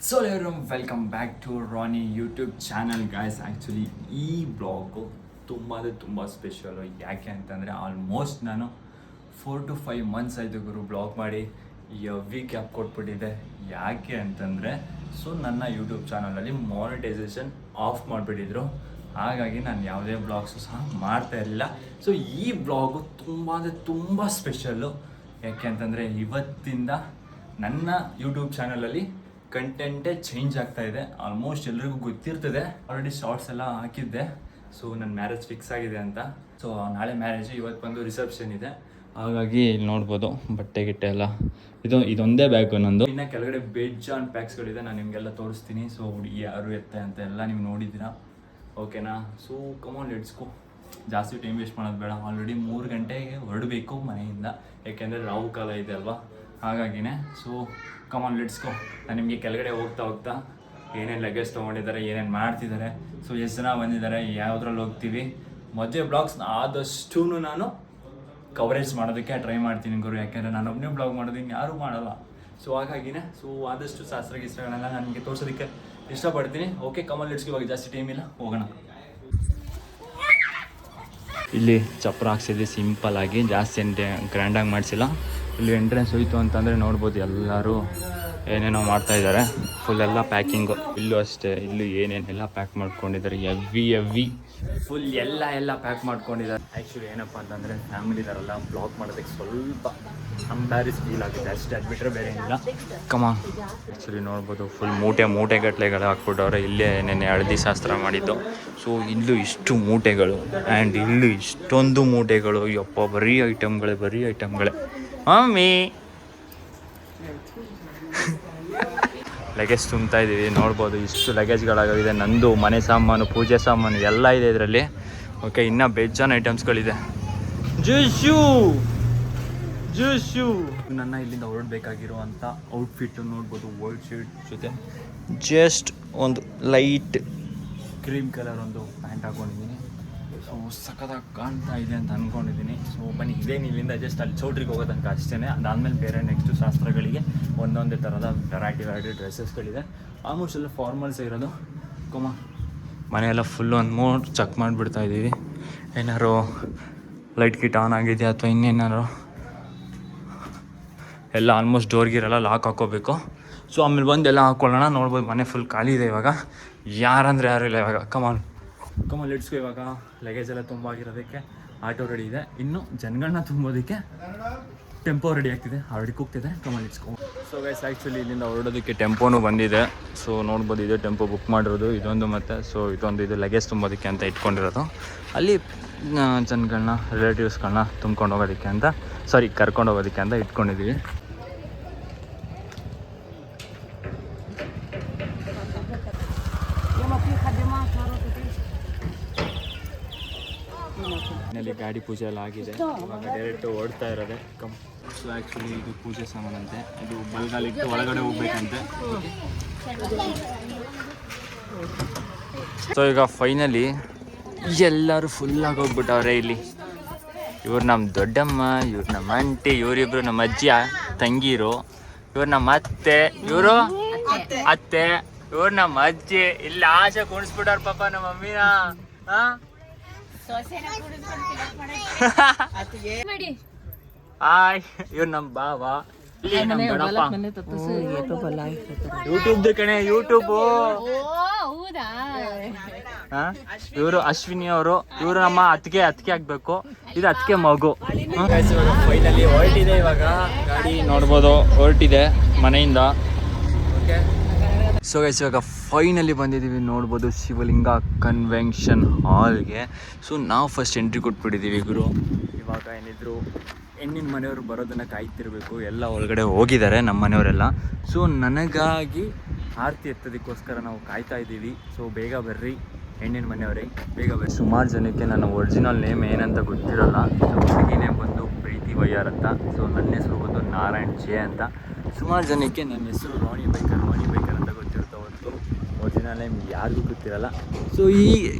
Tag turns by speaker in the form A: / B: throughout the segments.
A: So everyone welcome back to Rani YouTube channel guys. Actually ಈ blog ತುಂಬ special. ಯಾಕೆ ಅಂತಂದರೆ ಆಲ್ಮೋಸ್ಟ್ ನಾನು 4 to 5 months ಆಯಿತು ಗುರು ಬ್ಲಾಗ್ ಮಾಡಿ ಎವ್ರಿ ಕ್ಯಾಪ್ ಕೊಟ್ಬಿಟ್ಟಿದ್ದೆ. ಯಾಕೆ ಅಂತಂದರೆ ನನ್ನ ಯೂಟ್ಯೂಬ್ ಚಾನಲಲ್ಲಿ ಮಾನಿಟೈಸೇಷನ್ ಆಫ್ ಮಾಡಿಬಿಟ್ಟಿದ್ರು. ಹಾಗಾಗಿ ನಾನು ಯಾವುದೇ ಬ್ಲಾಗ್ಸು ಸಹ ಮಾಡ್ತಾ ಇರಲಿಲ್ಲ. ಸೊ ಈ ಬ್ಲಾಗು ತುಂಬ ಸ್ಪೆಷಲ್ಲು. ಯಾಕೆ ಅಂತಂದರೆ ಇವತ್ತಿಂದ ನನ್ನ ಯೂಟ್ಯೂಬ್ ಚಾನಲಲ್ಲಿ ಕಂಟೆಂಟೇ ಚೇಂಜ್ ಆಗ್ತಾ ಇದೆ. ಆಲ್ಮೋಸ್ಟ್ ಎಲ್ರಿಗೂ ಗೊತ್ತಿರ್ತದೆ, ಆಲ್ರೆಡಿ ಶಾರ್ಟ್ಸ್ ಎಲ್ಲ ಹಾಕಿದ್ದೆ. ಸೊ ನನ್ನ ಮ್ಯಾರೇಜ್ ಫಿಕ್ಸ್ ಆಗಿದೆ ಅಂತ. ಸೊ ನಾಳೆ ಮ್ಯಾರೇಜ್, ಇವತ್ತು ಬಂದು ರಿಸೆಪ್ಷನ್ ಇದೆ. ಹಾಗಾಗಿ ಇಲ್ಲಿ ನೋಡ್ಬೋದು ಬಟ್ಟೆ ಗಿಟ್ಟೆ ಎಲ್ಲ. ಇದೊಂದೇ ಬ್ಯಾಗು ನಂದು. ಇನ್ನು ಕೆಳಗಡೆ ಬೇಜಾನ್ ಪ್ಯಾಕ್ಸ್ಗಳಿದೆ, ನಾನು ನಿಮಗೆಲ್ಲ ತೋರಿಸ್ತೀನಿ. ಸೊ ಹುಡುಗಿ ಯಾರು ಎತ್ತೆ ಅಂತ ಎಲ್ಲ ನೀವು ನೋಡಿದ್ದೀರಾ, ಓಕೆನಾ? ಸೊ ಕಮಾನ್ ಲೆಟ್ಸ್ ಗೋ. ಜಾಸ್ತಿ ಟೈಮ್ ವೇಸ್ಟ್ ಮಾಡೋದು ಬೇಡ. ಆಲ್ರೆಡಿ 3 ಗಂಟೆಗೆ ಹೊರಡಬೇಕು ಮನೆಯಿಂದ, ಯಾಕೆಂದರೆ ರಾವು ಕಾಲ ಇದೆ ಅಲ್ವಾ, ಹಾಗಾಗಿನೇ. ಸೊ ಕಮಾನ್ ಲೆಟ್ಸ್ ಗೋ. ನಾನು ನಿಮಗೆ ಕೆಳಗಡೆ ಹೋಗ್ತಾ ಏನೇನು ಲಗೇಜ್ ತೊಗೊಂಡಿದ್ದಾರೆ, ಏನೇನು ಮಾಡ್ತಿದ್ದಾರೆ, ಸೊ ಎಷ್ಟು ಜನ ಬಂದಿದ್ದಾರೆ, ಯಾವುದ್ರಲ್ಲಿ ಹೋಗ್ತೀವಿ, ಮದುವೆ ಬ್ಲಾಗ್ಸ್ ಆದಷ್ಟು ನಾನು ಕವರೇಜ್ ಮಾಡೋದಕ್ಕೆ ಟ್ರೈ ಮಾಡ್ತೀನಿ ಗುರು. ಯಾಕೆಂದರೆ ನಾನು ಒಬ್ಬನೇ ಬ್ಲಾಗ್ ಮಾಡೋದನ್ನು ಯಾರೂ ಮಾಡಲ್ಲ. ಸೊ ಹಾಗಾಗಿನೇ ಆದಷ್ಟು ಶಾಸ್ತ್ರಗೀಸ್ತ್ರಗಳನ್ನೆಲ್ಲ ನನಗೆ ತೋರಿಸೋದಕ್ಕೆ ಇಷ್ಟಪಡ್ತೀನಿ. ಓಕೆ ಕಮಾನ್ ಲೆಟ್ಸ್ ಗೋ. ಇವಾಗ ಜಾಸ್ತಿ ಟೈಮ್ ಇಲ್ಲ, ಹೋಗೋಣ. ಇಲ್ಲಿ ಚಪ್ರ ಹಾಕ್ಸಿದ್ವಿ ಸಿಂಪಲ್ ಆಗಿ, ಜಾಸ್ತಿ ಗ್ರ್ಯಾಂಡಾಗಿ ಮಾಡಿಸಿಲ್ಲ. ಇಲ್ಲಿ ಎಂಟ್ರೆನ್ಸ್ ಹೋಯ್ತು ಅಂತಂದರೆ ನೋಡ್ಬೋದು ಎಲ್ಲರೂ ಏನೇನೋ ಮಾಡ್ತಾಯಿದ್ದಾರೆ. ಫುಲ್ ಎಲ್ಲ ಪ್ಯಾಕಿಂಗು. ಇಲ್ಲೂ ಅಷ್ಟೇ, ಇಲ್ಲೂ ಏನೇನೆಲ್ಲ ಪ್ಯಾಕ್ ಮಾಡ್ಕೊಂಡಿದ್ದಾರೆ. ಎವ್ವಿ ಫುಲ್ ಎಲ್ಲ ಪ್ಯಾಕ್ ಮಾಡ್ಕೊಂಡಿದ್ದಾರೆ. ಆ್ಯಕ್ಚುಲಿ ಏನಪ್ಪ ಅಂತಂದರೆ ಫ್ಯಾಮಿಲಿ ಇದಾರಲ್ಲ, ಬ್ಲಾಗ್ ಮಾಡೋದಕ್ಕೆ ಸ್ವಲ್ಪ ಅಂಬಾರಿಸ್ ಫೀಲ್ ಆಗಿದೆ ಅಷ್ಟೇ, ಅದು ಬಿಟ್ಟರೆ ಬೇರೆ ಏನಿಲ್ಲ. ಕಮಾನ್. ಆ್ಯಕ್ಚುಲಿ ನೋಡ್ಬೋದು ಫುಲ್ ಮೂಟೆ ಗಟ್ಟಲೆಗಳು ಹಾಕ್ಬಿಟ್ಟವ್ರೆ. ಇಲ್ಲೇ ಏನೇನು ಹಳದಿ ಶಾಸ್ತ್ರ ಮಾಡಿದ್ದು. ಸೊ ಇಲ್ಲೂ ಇಷ್ಟು ಮೂಟೆಗಳು ಆ್ಯಂಡ್ ಇಲ್ಲೂ ಇಷ್ಟೊಂದು ಮೂಟೆಗಳು. ಯಪ್ಪ ಬರೀ ಐಟಮ್ಗಳೇ. ಮಮ್ಮಿ ಲಗೇಜ್ ತುಂಬ್ತಾ ಇದ್ದೀವಿ. ನೋಡ್ಬೋದು ಇಷ್ಟು ಲಗೇಜ್ಗಳಾಗಿದೆ. ನಂದು ಮನೆ ಸಾಮಾನು, ಪೂಜೆ ಸಾಮಾನು ಎಲ್ಲ ಇದೆ ಇದರಲ್ಲಿ. ಓಕೆ, ಇನ್ನೂ ಬೇಜಾನ್ ಐಟಮ್ಸ್ಗಳಿದೆ. ಜ್ಯೂಸು ನನ್ನ ಇಲ್ಲಿಂದ ಹೊರಡಬೇಕಾಗಿರುವಂಥ ಔಟ್ಫಿಟ್ಟು ನೋಡ್ಬೋದು. ವೈಟ್ ಶರ್ಟ್ ಜೊತೆ ಜಸ್ಟ್ ಒಂದು ಲೈಟ್ ಕ್ರೀಮ್ ಕಲರ್ ಒಂದು ಪ್ಯಾಂಟ್ ಹಾಕ್ಕೊಂಡಿದ್ದೀನಿ. ಸೊ ಸಖತ್ತಾಗಿ ಕಾಣ್ತಾ ಇದೆ ಅಂತ ಅಂದ್ಕೊಂಡಿದ್ದೀನಿ. ಸೊ ಬನ್ನಿ, ಇದೇನು ಇಲ್ಲಿಂದ ಜಸ್ಟ್ ಅಲ್ಲಿ ಚೌಟ್ರಿಗೆ ಹೋಗೋ ತನಕ ಅಷ್ಟೇ. ಅದಾದಮೇಲೆ ಬೇರೆ ನೆಕ್ಸ್ಟು ಶಾಸ್ತ್ರಗಳಿಗೆ ಒಂದೊಂದೇ ಥರದ ವೆರೈಟಿ ಡ್ರೆಸ್ಸಸ್ಗಳಿದೆ. ಆಲ್ಮೋಸ್ಟ್ ಎಲ್ಲ ಫಾರ್ಮಲ್ಸ್ ಇರೋದು. ಮನೆಯೆಲ್ಲ ಫುಲ್ಲು ಒಂದು ಮೋಡ್ ಚೆಕ್ ಮಾಡಿಬಿಡ್ತಾ ಇದ್ದೀವಿ. ಏನಾರು ಲೈಟ್ ಕಿಟ್ ಆನ್ ಆಗಿದೆಯಾ ಅಥವಾ ಇನ್ನೇನಾರು. ಎಲ್ಲ ಆಲ್ಮೋಸ್ಟ್ ಡೋರ್ಗಿರೆಲ್ಲ ಲಾಕ್ ಹಾಕ್ಕೋಬೇಕು. ಸೊ ಆಮೇಲೆ ಬಂದು ಎಲ್ಲ ಹಾಕ್ಕೊಳ್ಳೋಣ. ನೋಡ್ಬೋದು ಮನೆ ಫುಲ್ ಖಾಲಿ ಇದೆ ಇವಾಗ, ಯಾರಂದರೆ ಯಾರು ಇಲ್ಲ ಇವಾಗ. ಕಮಾನ್ ಲೆಟ್ಸ್ ಗೋ. ಇವಾಗ ಲಗೇಜ್ ಎಲ್ಲ ತುಂಬ ಆಗಿರೋದಕ್ಕೆ ಆಟೋ ರೆಡಿ ಇದೆ. ಇನ್ನು ಜನಗಳನ್ನ ತುಂಬೋದಕ್ಕೆ ಟೆಂಪೋ ರೆಡಿ ಆಗ್ತಿದೆ, ಆಲ್ರೆಡಿ ಕೂಗ್ತಿದೆ. Come on let's go. So guys, actually ಇಲ್ಲಿಂದ ಹೊರಡೋದಕ್ಕೆ ಟೆಂಪೋನು ಬಂದಿದೆ. ಸೊ ನೋಡ್ಬೋದು, ಇದೆ ಟೆಂಪೋ ಬುಕ್ ಮಾಡಿರೋದು ಇದೊಂದು. ಮತ್ತು ಸೊ ಇದು ಲಗೇಜ್ ತುಂಬೋದಕ್ಕೆ ಅಂತ ಇಟ್ಕೊಂಡಿರೋದು. ಅಲ್ಲಿ ಜನಗಳನ್ನ, ರಿಲೇಟಿವ್ಸ್ಗಳನ್ನ ತುಂಬ್ಕೊಂಡು ಹೋಗೋದಕ್ಕೆ ಅಂತ, ಕರ್ಕೊಂಡು ಹೋಗೋದಕ್ಕೆ ಅಂತ ಇಟ್ಕೊಂಡಿದ್ದೀವಿ. ಇಲ್ಲಿ ಗಾಡಿ ಪೂಜೆ ಎಲ್ಲ ಆಗಿದೆ. ಇವಾಗ ಡೈರೆಕ್ಟ್ ಓಡ್ತಾ ಇರೋದೆ. ಸೊ ಆ್ಯಕ್ಚುಲಿ ಇದು ಪೂಜೆ ಸಾಮಾನಂತೆ. ಇದು ಬಲ್ಗಾಲಿಟ್ಟು ಒಳಗಡೆ ಹೋಗ್ಬೇಕಂತೆ. ಸೊ ಈಗ ಫೈನಲಿ ಎಲ್ಲರೂ ಫುಲ್ಲಾಗಿ ಹೋಗ್ಬಿಟ್ಟವ್ರೆ. ಇಲ್ಲಿ ಇವ್ರು ನಮ್ಮ ದೊಡ್ಡಮ್ಮ, ಇವ್ರು ನಮ್ಮ ಆಂಟಿ, ಇವರಿಬ್ರು ನಮ್ಮ ಅಜ್ಜಿ ತಂಗಿರು, ಇವ್ರು ನಮ್ಮ ಅತ್ತೆ, ಇವರು ಅತ್ತೆ, ಇವ್ರು ನಮ್ಮ ಅಜ್ಜಿ. ಇಲ್ಲಿ ಆಸೆ ಕುಣಿಸ್ಬಿಟ್ಟಾರ ಪಾಪ ನಮ್ಮ ಮಮ್ಮಿನ. ಹಾಯ್, ಇವ್ರು ನಮ್ಮ ಬಾವ. ಯೂಟ್ಯೂಬ್ ಕಣೆ, ಯೂಟ್ಯೂಬ್. ಇವರು ಅಶ್ವಿನಿ ಅವರು, ಇವರು ನಮ್ಮ ಅತ್ತಿಗೆ ಆಗ್ಬೇಕು. ಇದು ಅತ್ತಿಗೆ ಮಗು. ಫೈನಲಿ ಹೊರಟಿದೆ ಇವಾಗ ಗಾಡಿ. ನೋಡ್ಬೋದು ಹೊರಟಿದೆ ಮನೆಯಿಂದ. ಸೊ ಗೈಸ್, ಇವಾಗ ಫೈನಲಿ ಬಂದಿದ್ದೀವಿ. ನೋಡ್ಬೋದು ಶಿವಲಿಂಗ ಕನ್ವೆನ್ಷನ್ ಹಾಲ್ಗೆ. ಸೊ ನಾವು ಫಸ್ಟ್ ಎಂಟ್ರಿ ಕೊಟ್ಬಿಟ್ಟಿದ್ದೀವಿ ಗುರು. ಇವಾಗ ಏನಿದ್ರು ಹೆಣ್ಣಿನ ಮನೆಯವರು ಬರೋದನ್ನು ಕಾಯ್ತಿರ್ಬೇಕು. ಎಲ್ಲ ಒಳಗಡೆ ಹೋಗಿದ್ದಾರೆ ನಮ್ಮ ಮನೆಯವರೆಲ್ಲ. ಸೊ ನನಗಾಗಿ ಆರತಿ ಎತ್ತೋದಕ್ಕೋಸ್ಕರ ನಾವು ಕಾಯ್ತಾ ಇದ್ದೀವಿ. ಸೊ ಬೇಗ ಬರ್ರಿ ಹೆಣ್ಣಿನ ಮನೆಯವರೇ, ಬೇಗ ಬರ್ರಿ. ಸುಮಾರು ಜನಕ್ಕೆ ನನ್ನ ಒರಿಜಿನಲ್ ನೇಮ್ ಏನಂತ ಗೊತ್ತಿರೋಲ್ಲ. ಸೊ ಹುಡುಗಿನೇ ಬಂದು ಪ್ರೀತಿ ವಯ್ಯಾರ್ ಅಂತ. ಸೊ ನನ್ನ ಹೆಸರು ಬಂದು ನಾರಾಯಣ್ ಜೆ ಅಂತ. ಸುಮಾರು ಜನಕ್ಕೆ ನನ್ನ ಹೆಸರು ರಾಣಿ ಬೈಕರ್ ಅಂತ ಗೊತ್ತಿರುತ್ತೆ ಹೊರತು ಒರಿಜಿನಲ್ ನೇಮ್ ಯಾರಿಗೂ ಗೊತ್ತಿರಲ್ಲ. ಸೊ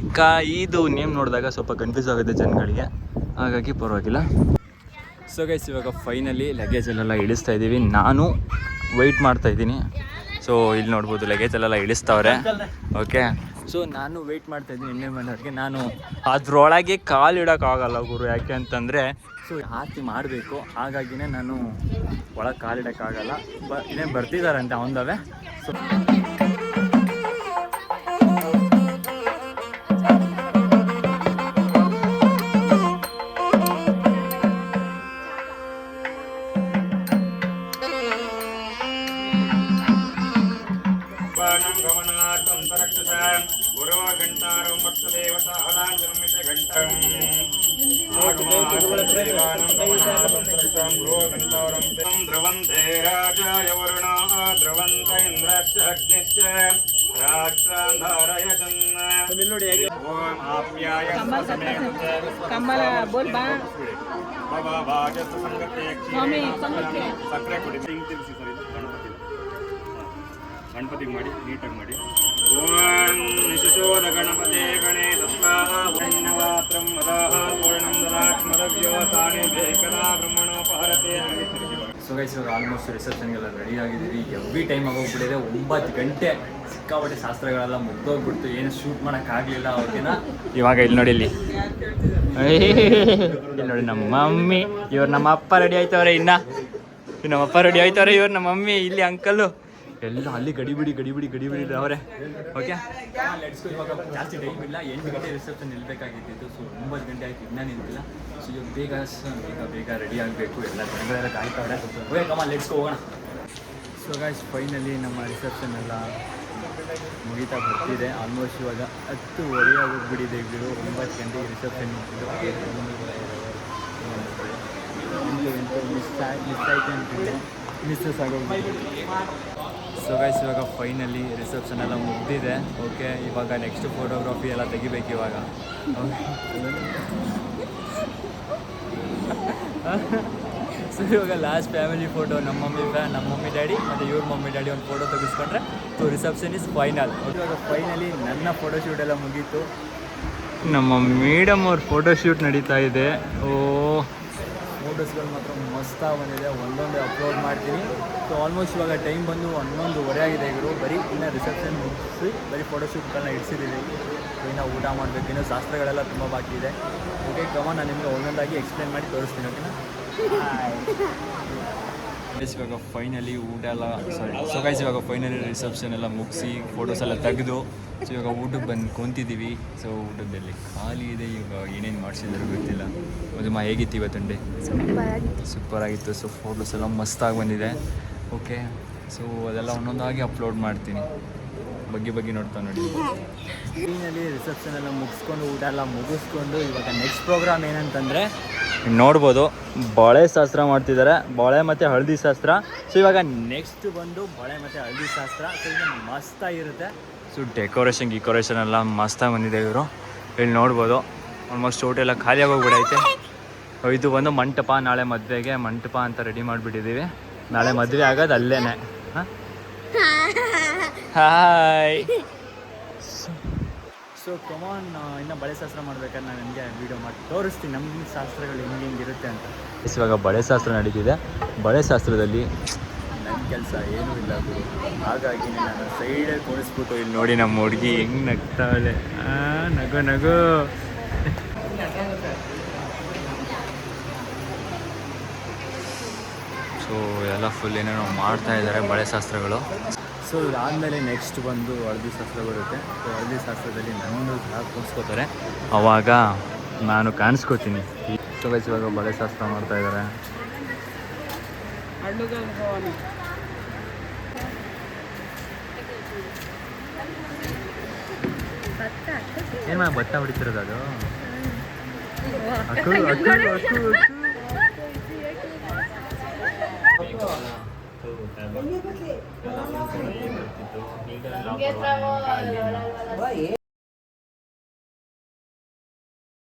A: ಇದು ನೇಮ್ ನೋಡಿದಾಗ ಸ್ವಲ್ಪ ಕನ್ಫ್ಯೂಸ್ ಆಗುತ್ತೆ ಜನಗಳಿಗೆ, ಹಾಗಾಗಿ ಪರವಾಗಿಲ್ಲ. ಸೊ ಗೈಸ್, ಇವಾಗ ಫೈನಲಿ ಲಗೇಜಲ್ಲೆಲ್ಲ ಇಳಿಸ್ತಾ ಇದ್ದೀವಿ. ನಾನು ವೆಯ್ಟ್ ಮಾಡ್ತಾಯಿದ್ದೀನಿ. ಸೊ ಇಲ್ಲಿ ನೋಡ್ಬೋದು ಲಗೇಜ್ ಅಲ್ಲೆಲ್ಲ ಇಳಿಸ್ತವ್ರೆ. ಓಕೆ, ಸೊ ನಾನು ವೆಯ್ಟ್ ಮಾಡ್ತಾ ಇದ್ದೀನಿ ಎಣ್ಣೆ ಮನೆಯವ್ರಿಗೆ. ನಾನು ಅದ್ರೊಳಗೆ ಕಾಲು ಇಡೋಕ್ಕಾಗಲ್ಲ ಗುರು, ಯಾಕೆ ಅಂತಂದರೆ ಸೊ ಆರತಿ ಮಾಡಬೇಕು. ಹಾಗಾಗಿನೇ ನಾನು ಒಳಗೆ ಕಾಲು ಇಡೋಕ್ಕಾಗಲ್ಲ. ಇನ್ನೇನು ಬರ್ತಿದ್ದಾರಂತೆ ಅವನದವೇ. ಸೊ
B: ಧ್ರುವಂತೆ ರಾಜಾಯ ವರುಣ ಧ್ರುವಂತ ಇಂದ್ರಶ್ಚ ಅಗ್ನಿಶ್ಚ ರಾಷ್ಟ್ರಾಂಧಾರಯ ಓಂ ಆಪ್ಯಾಯ
C: ಕಮಲ ಬೋಲ್ ಬಾ
B: ಸಕ್ಕರೆ ಕೊಡಿ. ತಿರ್ಸಿ ಸರ್, ಇದು ಗಣಪತಿಗೆ ಮಾಡಿ, ನೀಟಾಗಿ ಮಾಡಿ. ಓಂ ನಿಶೋಧ ಗಣಪತಿ ಗಣೇಶತ್ರಾತ್ರಂ ಮದಾಹ ಪೂರ್ಣಂ ದದಾತ್ಮರವ್ಯೋ ತಾನೇ ಬೇಕದಾ ಬ್ರಹ್ಮಣೋಪಹರತೆ.
A: ಸೊ ಗೈಸ್, ಇವಾಗ ಆಲ್ಮೋಸ್ಟ್ ರಿಸೆಪ್ಷನ್ಗೆಲ್ಲ ರೆಡಿ ಆಗಿದ್ದೀವಿ. ಎವ್ರಿ ಟೈಮ್ ಆಗೋಗ್ಬಿಟ್ಟಿದೆ. 9 ಗಂಟೆ ಸಿಕ್ಕಾಪಟ್ಟೆ ಶಾಸ್ತ್ರಗಳೆಲ್ಲ ಮುಗ್ದೋಗ್ಬಿಡ್ತು. ಏನು ಶೂಟ್ ಮಾಡೋಕ್ಕಾಗಲಿಲ್ಲ ಅವ್ರಿಗೆನ. ಇವಾಗ ಇಲ್ಲಿ ನೋಡಿ, ಇಲ್ಲಿ ನೋಡಿ ನಮ್ಮ ಮಮ್ಮಿ, ಇವ್ರು ನಮ್ಮ ಅಪ್ಪ ರೆಡಿ ಆಯ್ತವ್ರೆ. ನಮ್ಮ ಅಪ್ಪ ರೆಡಿ ಆಯ್ತವ್ರೆ, ಇವ್ರು ನಮ್ಮ ಮಮ್ಮಿ, ಇಲ್ಲಿ ಅಂಕಲ್ಲು ಎಲ್ಲ ಅಲ್ಲಿ ಗಡಿಬಿಡಿ ಅವರೇ. ಓಕೆ, ಇವಾಗ ಜಾಸ್ತಿ ಟೈಮ್ ಇಲ್ಲ. 8 ಗಂಟೆ ರಿಸೆಪ್ಷನ್ ನಿಲ್ಬೇಕಾಗಿತ್ತು. ಸೊ 9 ಗಂಟೆ ಆಯ್ತು, ಇನ್ನೂ ನಿಂತಿಲ್ಲ. ಸೊ ಇವಾಗ ಬೇಗ ರೆಡಿ ಆಗಬೇಕು. ಎಲ್ಲ ಜನಗಳೆಲ್ಲ ಕಾಯ್ತವ್ರೆ. ಓಕೆ ಕಮ, ಲೆಟ್ಸ್ ಹೋಗೋಣ. ಸೊ ಗಾಯ್ಸ್, ಫೈನಲಿ ನಮ್ಮ ರಿಸೆಪ್ಷನ್ ಎಲ್ಲ ಮುಗಿತಾ ಬರ್ತಿದೆ. ಆಲ್ಮೋಸ್ಟ್ ಇವಾಗ 10:30 ಆಗೋಗ್ಬಿಟ್ಟಿದೆ. ಬಿಡು, 9 ಗಂಟೆಗೆ ರಿಸೆಪ್ಷನ್ ಮಿಸ್ಸಸ್ ಆಗೋಗ್ಬಿಟ್ಟಿದೆ. ಸೊ ಗೈಸ್, ಇವಾಗ ಫೈನಲಿ ರಿಸೆಪ್ಷನ್ ಎಲ್ಲ ಮುಗ್ದಿದೆ. ಓಕೆ, ಇವಾಗ ನೆಕ್ಸ್ಟ್ ಫೋಟೋಗ್ರಫಿ ಎಲ್ಲ ತೆಗಿಬೇಕು ಇವಾಗ. ಸೊ ಇವಾಗ ಲಾಸ್ಟ್ ಫ್ಯಾಮಿಲಿ ಫೋಟೋ, ನಮ್ಮ ಮಮ್ಮಿ ಡ್ಯಾಡಿ ಮತ್ತು ಇವ್ರ ಮಮ್ಮಿ ಡ್ಯಾಡಿ ಒಂದು ಫೋಟೋ ತೆಗೆಸ್ಕೊಂಡ್ರೆ ಸೊ ರಿಸೆಪ್ಷನ್ ಇಸ್ ಫೈನಲ್. ಇವಾಗ ಫೈನಲಿ ನನ್ನ ಫೋಟೋಶೂಟ್ ಎಲ್ಲ ಮುಗೀತು. ನಮ್ಮ ಮೇಡಮ್ ಅವ್ರ ಫೋಟೋಶೂಟ್ ನಡೀತಾ ಇದೆ. ಫೋಟೋಸ್ಗಳು ಮಾತ್ರ ಮಸ್ತಾಗಿ ಬಂದಿದೆ. ಒಂದೊಂದೇ ಅಪ್ಲೋಡ್ ಮಾಡ್ತೀನಿ. ಸೊ ಆಲ್ಮೋಸ್ಟ್ ಇವಾಗ ಟೈಮ್ ಬಂದು 11:30 ಆಗಿದೆ. ಇವರು ಬರೀ ಇನ್ನು ರಿಸೆಪ್ಷನ್ ಮುಗಿಸಿ ಬರೀ ಫೋಟೋಶೂಟ್ಗಳನ್ನ ಇಡಿಸಿದ್ದೀವಿ. ಸೊ ಇನ್ನು ಊಟ ಮಾಡಬೇಕು. ಇನ್ನು ಶಾಸ್ತ್ರಗಳೆಲ್ಲ ತುಂಬ ಬಾಕಿ ಇದೆ. ಓಕೆ ಕಮ, ನಾನು ನಿಮಗೆ ಒಂದೊಂದಾಗಿ ಎಕ್ಸ್ಪ್ಲೇನ್ ಮಾಡಿ ತೋರಿಸ್ತೀನಿ. ಓಕೆನಾ? ಇವಾಗ ಫೈನಲಿ ಊಟ ಎಲ್ಲ ಇವಾಗ ಫೈನಲಿ ರಿಸೆಪ್ಷನ್ ಎಲ್ಲ ಮುಗಿಸಿ ಫೋಟೋಸ್ ಎಲ್ಲ ತೆಗೆದು ಸೊ ಇವಾಗ ಊಟಕ್ಕೆ ಬಂದು ಕುಂತಿದ್ದೀವಿ. ಸೊ ಊಟದಲ್ಲಿ ಖಾಲಿ ಇದೆ. ಇವಾಗ ಏನೇನು ಮಾಡಿಸಿದ್ರು ಗೊತ್ತಿಲ್ಲ. ಮದುಮ ಹೇಗಿತ್ತು ಇವತ್ತುಂಡೆ? ಸೂಪರ್ ಆಗಿತ್ತು. ಸೊ ಫೋಟೋಸ್ ಎಲ್ಲ ಮಸ್ತಾಗಿ ಬಂದಿದೆ. ಓಕೆ, ಸೊ ಅದೆಲ್ಲ ಒಂದೊಂದಾಗಿ ಅಪ್ಲೋಡ್ ಮಾಡ್ತೀನಿ. ಬಗ್ಗೆ ನೋಡ್ತಾ ನೋಡಿ. ಫೈನಲಿ ರಿಸೆಪ್ಷನ್ ಎಲ್ಲ ಮುಗಿಸ್ಕೊಂಡು ಊಟ ಎಲ್ಲ ಮುಗಿಸ್ಕೊಂಡು ಇವಾಗ ನೆಕ್ಸ್ಟ್ ಪ್ರೋಗ್ರಾಮ್ ಏನಂತಂದರೆ ನೋಡ್ಬೋದು, ಬಳೆ ಶಾಸ್ತ್ರ ಮಾಡ್ತಿದ್ದಾರೆ. ಬಳೆ ಮತ್ತು ಹಳದಿ ಶಾಸ್ತ್ರ. ಸೊ ಇವಾಗ ನೆಕ್ಸ್ಟ್ ಬಂದು ಬಳೆ ಮತ್ತು ಹಳದಿ ಶಾಸ್ತ್ರ. ಸೊ ಇದು ಮಸ್ತಾಗಿರುತ್ತೆ. ಸೊ ಡೆಕೋರೇಷನ್ ಎಲ್ಲ ಮಸ್ತಾಗಿ ಬಂದಿದೆ. ಇವರು ಇಲ್ಲಿ ನೋಡ್ಬೋದು ಆಲ್ಮೋಸ್ಟ್ ಊಟ ಖಾಲಿ ಆಗೋಗ್ಬಿಡೈತೆ. ಇದು ಬಂದು ಮಂಟಪ. ನಾಳೆ ಮದುವೆಗೆ ಮಂಟಪ ಅಂತ ರೆಡಿ ಮಾಡಿಬಿಟ್ಟಿದ್ದೀವಿ. ನಾಳೆ ಮದುವೆ ಆಗೋದು ಅಲ್ಲೇ. ಹಾಯ್. ಸೊ ಕಮಾನ್, ಇನ್ನು ಬಳೆ ಶಾಸ್ತ್ರ ಮಾಡ್ಬೇಕಾದ್ರೆ ನಾನು ನಿಮಗೆ ವೀಡಿಯೋ ಮಾಡಿ ತೋರಿಸ್ತೀನಿ ನಮ್ಮ ಶಾಸ್ತ್ರಗಳು ಹೆಂಗಿರುತ್ತೆ ಅಂತ. ಇವಾಗ ಬಳೆ ಶಾಸ್ತ್ರ ನಡೀತಿದೆ. ಬಳೆ ಶಾಸ್ತ್ರದಲ್ಲಿ ನನ್ನ ಕೆಲಸ ಏನೂ ಇಲ್ಲ ಗುರು. ಹಾಗಾಗಿ ನಾನು ಸೈಡಲ್ಲಿ ತೋರಿಸ್ಬಿಟ್ಟು ಇಲ್ಲಿ ನೋಡಿ ನಮ್ಮ ಹುಡುಗಿ ಹೆಂಗೆ ನಗ್ತಾಳೆ. ನಗು ಸೊ ಎಲ್ಲ ಫುಲ್ ಏನೇನೋ ಮಾಡ್ತಾ ಇದ್ದಾರೆ ಬಳೆ ಶಾಸ್ತ್ರಗಳು. ಸೊ ಇದಾದಮೇಲೆ ನೆಕ್ಸ್ಟ್ ಬಂದು ಹಳದಿ ಶಾಸ್ತ್ರ ಬರುತ್ತೆ. ಸೊ ಹಳದಿ ಶಾಸ್ತ್ರದಲ್ಲಿ ನನ್ನನ್ನು ಸಹ ಕೂರಿಸ್ಕೋತಾರೆ. ಆವಾಗ ನಾನು ಕಾಣಿಸ್ಕೋತೀನಿ. ಸೊ ಗೈಸ್, ಇವಾಗ ಬಳೆ ಶಾಸ್ತ್ರ ಮಾಡ್ತಾ ಇದ್ದಾರೆ. ಏನು ಮಾಡಿ ಭತ್ತ ಹೊಡಿತಿರೋದು ಅದು?